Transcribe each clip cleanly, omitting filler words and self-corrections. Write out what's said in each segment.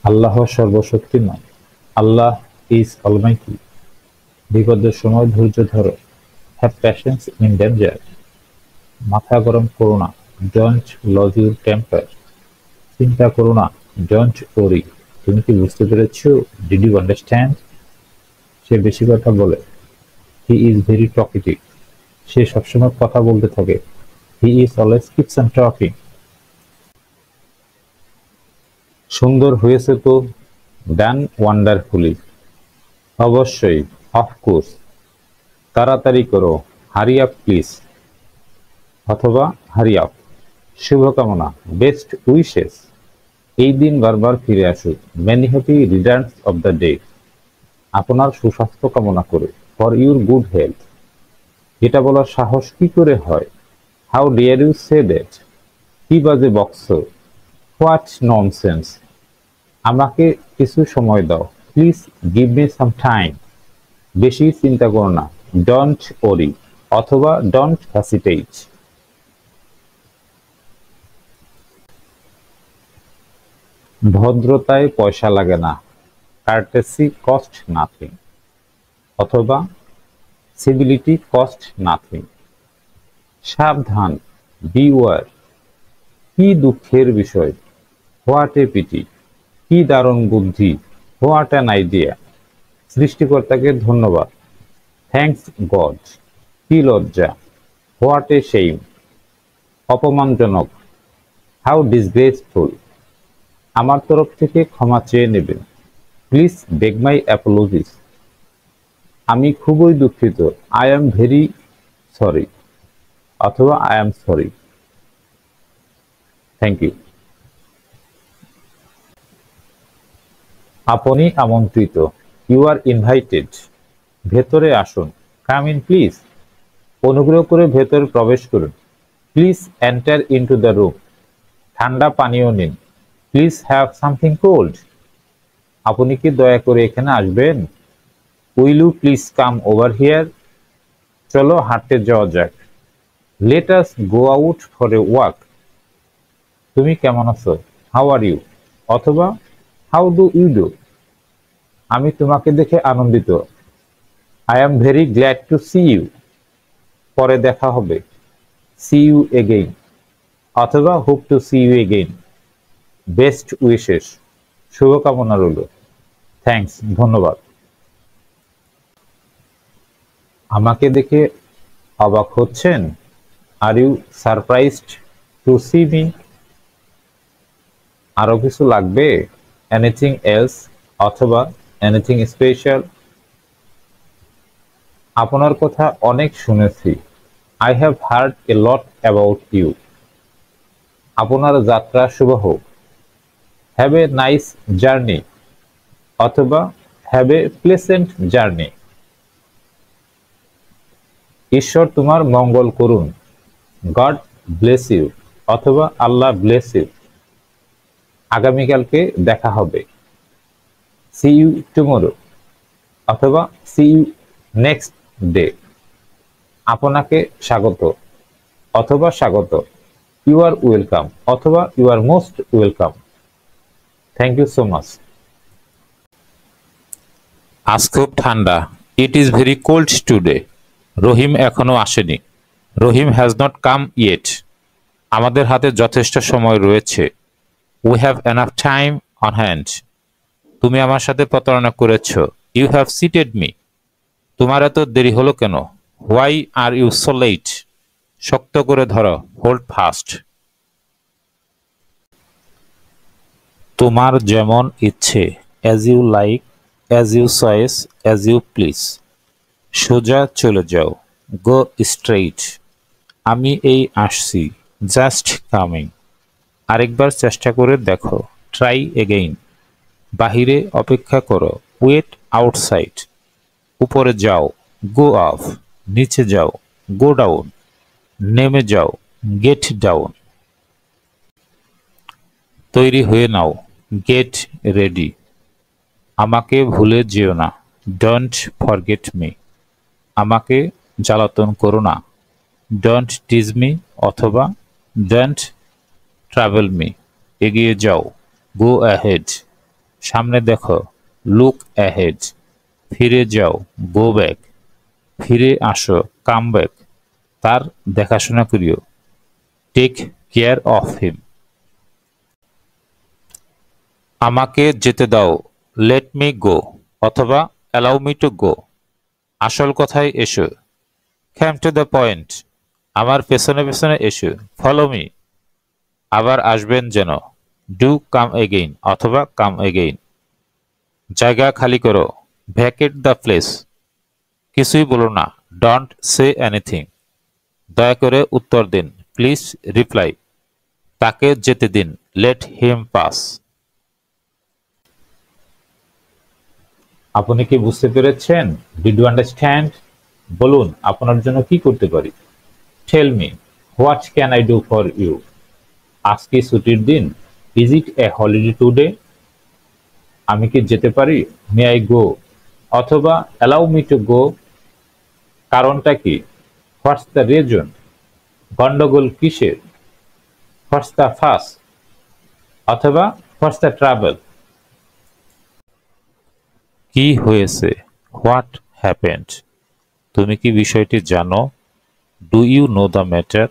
আল্লাহ সর্বশক্তিমান। Allah is almighty. বিপদের সময় ধৈর্য ধরো। Have patience in danger. মাথা গরম করো না। Don't lose your temper. চিন্তা করো না। Don't worry. তুমি কি বুঝতে পেরেছো? Did you understand? সে বেশি কথা বলে। He is very talkative. সে সবসময় কথা বলতে থাকে। He is always keeps on talking. সুন্দর হয়েছে তো। Done wonderfully. অবশ্যই, অফকোর্স। তাড়াতাড়ি করো। Hurry up please. অথবা হারি আপ। শুভকামনা। Best wishes. এই দিন বারবার ফিরে আসুক। Many happy returns of the day. আপনার সুস্বাস্থ্য কামনা করে। For your good health. এটা বলার সাহস কি করে হয়? How dare you say that? কি বাজে বকছো? What nonsense. আমাকে কিছু সময় দাও। Please give me some time. বেশি চিন্তা করো না। Don't worry. অথবা ডোন্ট হেসিটেট। ভদ্রতায় পয়সা লাগে না। Courtesy cost nothing. অথবা সিভিলিটি কস্ট নাথিং। সাবধান। বিওয়ার। কি দুঃখের বিষয়। What a pity. কি দারুণ বুদ্ধি। What an idea. সৃষ্টিকর্তাকে ধন্যবাদ। Thanks God. কি লজ্জা। What a shame. অপমানজনক। How disgraceful. আমার তরফ থেকে ক্ষমা চেয়ে নেবেন। Please beg my apologies. আমি খুবই দুঃখিত। I am very sorry. অথবা I am sorry. Thank you. আপনি আমন্ত্রিত। You are invited. ভেতরে আসুন। Come in please. অনুগ্রহ করে ভেতরে প্রবেশ করুন। Please enter into the room. ঠান্ডা পানীয় নিন। Please have something cold. আপনি কি দয়া করে এখানে আসবেন? Will you please come over here. চলো হাঁটতে যাওয়া যাক। Let us go out for a walk. তুমি কেমন আছো? How are you. অথবা হাউ ডু ইউ ডু। আমি তোমাকে দেখে আনন্দিত। I am very glad to see you. পরে দেখা হবে। See you again. অথবা hope to see you again. Best wishes. শুভকামনা রইল। থ্যাঙ্কস। ধন্যবাদ। আমাকে দেখে অবাক হচ্ছেন? Are you surprised to see me? আরো কিছু লাগবে? Anything else? অথবা এনিথিং স্পেশাল? আপনার কথা অনেক শুনেছি। I have heard a lot about you. আপনার যাত্রা শুভ হোক। Have a nice journey. অথবা হ্যাভ এ প্লেসেন্ট জার্নি। ঈশ্বর তোমার মঙ্গল করুন। God bless you. অথবা আল্লাহ ব্লেস ইউ। আগামীকালকে দেখা হবে। See you tomorrow. অথবা সি ইউ নেক্সট ডে। আপনাকে স্বাগত। অথবা স্বাগত। You are welcome. অথবা you are most welcome. Thank you so much. আজ খুব ঠান্ডা। It is very cold today. Rahim এখনো আসেনি। Rahim has not come yet. আমাদের হাতে যথেষ্ট সময় রয়েছে। We have enough time on hand. তুমি আমার সাথে প্রতারণা করেছ। You have cheated me. তোমার এত দেরি হলো কেন? Why are you so late. শক্ত করে ধরো। Hold fast. তোমার যেমন ইচ্ছে। As you like, as you choice, as you please. সোজা চলে যাও। Go straight. আমি এই আসছি। Just coming. আরেকবার চেষ্টা করে দেখো। Try again. বাহিরে অপেক্ষা করো। Wait outside. উপরে যাও। Go up. নিচে যাও। Go down. নেমে যাও। Get down. তৈরি হয়ে নাও। Get ready. আমাকে ভুলে যেও না। Don't forget me. আমাকে জ্বালাতন করো না। Don't tease me. অথবা ডোন্ট ট্রাভেল মি। এগিয়ে যাও। Go ahead. সামনে দেখো, লুক অ্যাহেড, ফিরে যাও, গো ব্যাক, ফিরে আসো, কাম ব্যাক, তার দেখাশোনা করিও, টেক কেয়ার অফ হিম। আমাকে যেতে দাও, লেট মি গো, অথবা অ্যালাউ মি টু গো, আসল কথায় এসো, কাম টু দ্য পয়েন্ট, আমার পেছনে পেছনে এসো, ফলো মি, আবার আসবেন যেন, ডু কাম এগেইন অথবা কাম এগেইন, জায়গা খালি করো, ভ্যাকেট দ্য প্লেস, কিছুই বলো না, ডোন্ট সে এনিথিং, দয়া করে উত্তর দিন, প্লিজ রিপ্লাই, তাকে যেতে দিন, লেট হিম পাস। আপনি কি বুঝতে পেরেছেন? Did you understand? বলুন, আপনার জন্য কি করতে পারি? Tell me, what can I do for you? আজ কি ছুটির দিন? Is it a holiday today? আমি কি যেতে পারি? মে আই গো, অথবা অ্যালাউ মি টু গো, কারণটা কি? What's the reason? গন্ডগোল কিসের? হোয়াটস দ্য ফাস, অথবা হোয়াটস দ্য ট্রাভেল? কি হয়েছে? What happened? তুমি কি বিষয়টি জানো? Do you know the matter?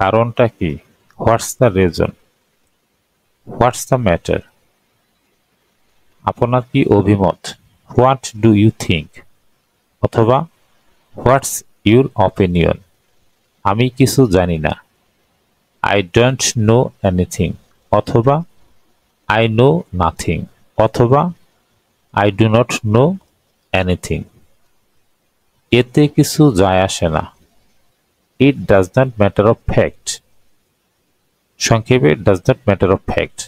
কারণটা কি? What's the reason? What's the matter? আপনার কি অভিমত? হোয়াট ডু ইউ থিঙ্ক, অথবা হোয়াটস ইউর অপিনিয়ন? আমি কিছু জানি না, আই ডোন্ট নো এনিথিং, অথবা আই নো নাথিং, অথবা I do not know anything. এতে কিছু যায় আসে না, it does not matter of fact. সংক্ষেপে, does not matter of fact.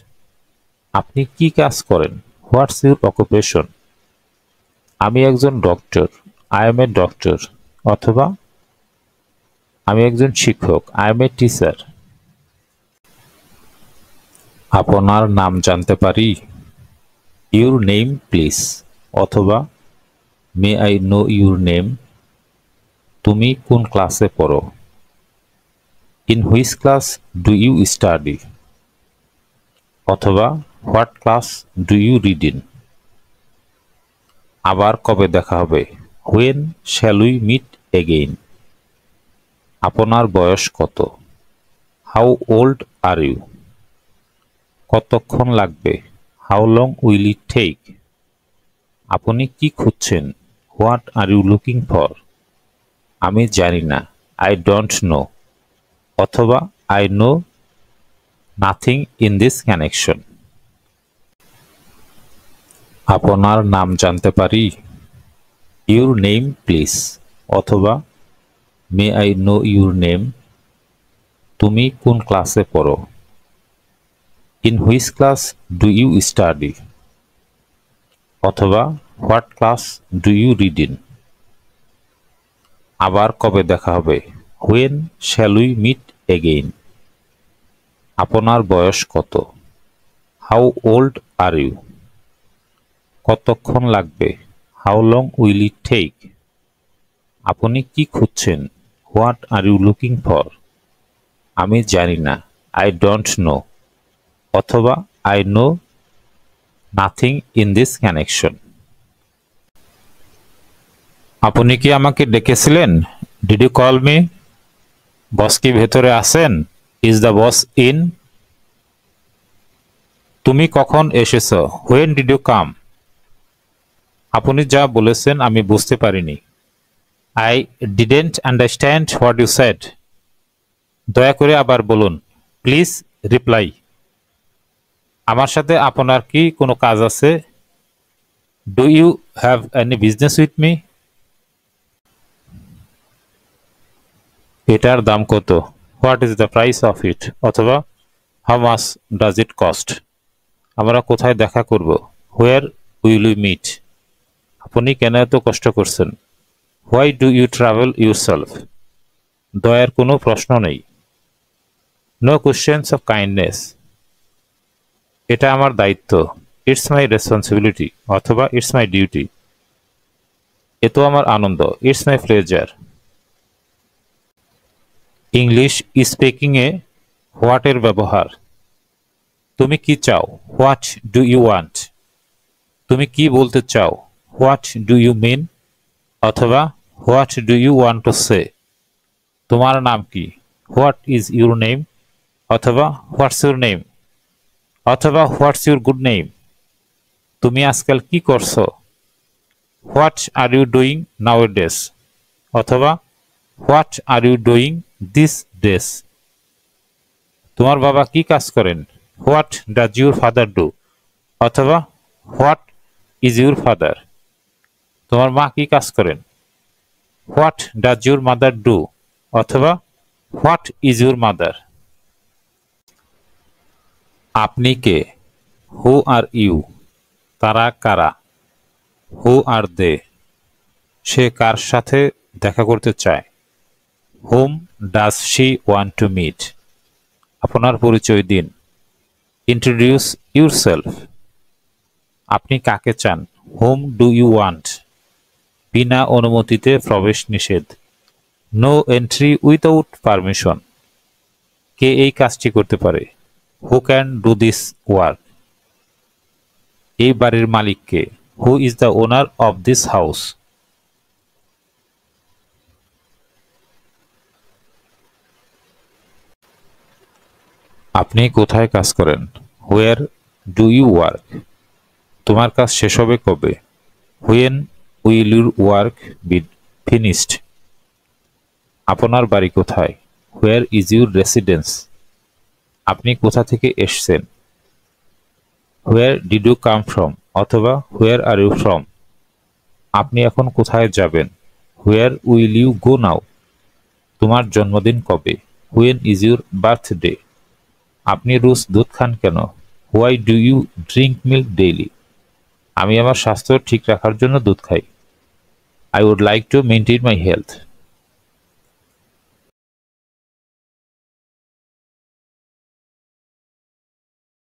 আপনি কি কাজ করেন? What's your occupation? আমি একজন doctor, I am a doctor, অথবা আমি একজন শিক্ষক, আই এম এ টিচার। আপনার নাম জানতে পারি? ইউর নেম প্লিজ, অথবা may I know your name? তুমি কোন ক্লাসে পড়ো? In which class do you study, অথবা what class do you read in? আবার কবে দেখা হবে? When shall we meet again? আপনার বয়স কত? How old are you? কতক্ষণ লাগবে? How long will it take? আপনি কি খুঁজছেন? What are you looking for? আমি জানি না, আই ডোন্ট নো, অথবা I know nothing in this connection. আপনার নাম জানতে পারি? ইউর নেম প্লিজ, অথবা may I know your name? তুমি কোন ক্লাসে পড়ো? In which class do you study, অথবা what class do you read in? আবার কবে দেখা হবে? When shall we meet again? আপনার বয়স কত? How old are you? কতক্ষণ লাগবে? How long will it take? আপনি কি খুঁজছেন? What are you looking for? আমি জানি না, আই ডোন্ট নো, অথবা I know nothing in this connection. আপনি কি আমাকে ডেকেছিলেন? Did you call me? Boss কি ভেতরে আছেন? Is the boss in? তুমি কখন এসেছো? When did you come? আপনি যা বলেছেন আমি বুঝতে পারিনি। I didn't understand what you said. দয়া করে আবার বলুন, প্লিজ রিপ্লাই। আমার সাথে আপনার কি কোনো কাজ আছে? Do you have any business with me? এটার দাম কত? What is the price of it, অথবা how much does it cost? আমরা কোথায় দেখা করব? Where will we meet? আপনি কেন এত কষ্ট করছেন? Why do you trouble yourself? দয়ার কোনো প্রশ্ন নেই। No questions of kindness. এটা আমার দায়িত্ব, ইটস মাই রেসপন্সিবিলিটি, অথবা ইটস মাই ডিউটি। এ তো আমার আনন্দ, ইটস মাই প্লেজার। ইংলিশ স্পিকিংয়ে হোয়াটের ব্যবহার। তুমি কি চাও? What do you want? তুমি কি বলতে চাও? What do you mean? অথবা what do you want to say? তোমার নাম কি? What is your name? অথবা হোয়াটস ইউর নেম? অথবা হোয়াটস ইউর গুড নেম? তুমি আজকাল কি করছো? What are you doing nowadays? অথবা what are you doing this days? তোমার বাবা কি কাজ করেন? What does your father do? অথবা হোয়াট ইজ ইউর ফাদার? তোমার মা কি কাজ করেন? What does your mother do? অথবা হোয়াট ইজ ইউর মাদার? আপনি কে? হু আর ইউ? তারা কারা? হু আর দে? সে কার সাথে দেখা করতে চায়? Whom does she want to meet? আপনার পরিচয় দিন। Introduce yourself. আপনি কাকে চান? Whom do you want? বিনা অনুমতিতে প্রবেশ নিষেধ। No entry without permission. কে এই কাজটি করতে পারে? Who can do this work? এই বাড়ির মালিক কে? Who is the owner of this house? আপনি কোথায় কাজ করেন? Where do you work? তোমার কাজ শেষ হবে কবে? When will your work be finished? আপনার বাড়ি কোথায়? Where is your residence? আপনি কোথা থেকে এসছেন? Where did you come from? অথবা হোয়ার আর ইউ ফ্রম? আপনি এখন কোথায় যাবেন? Where will you go now? তোমার জন্মদিন কবে? When is your birthday? আপনি রোজ দুধ খান কেন? Why do you drink milk daily? আমি আমার স্বাস্থ্য ঠিক রাখার জন্য দুধ খাই। I would like to maintain my health.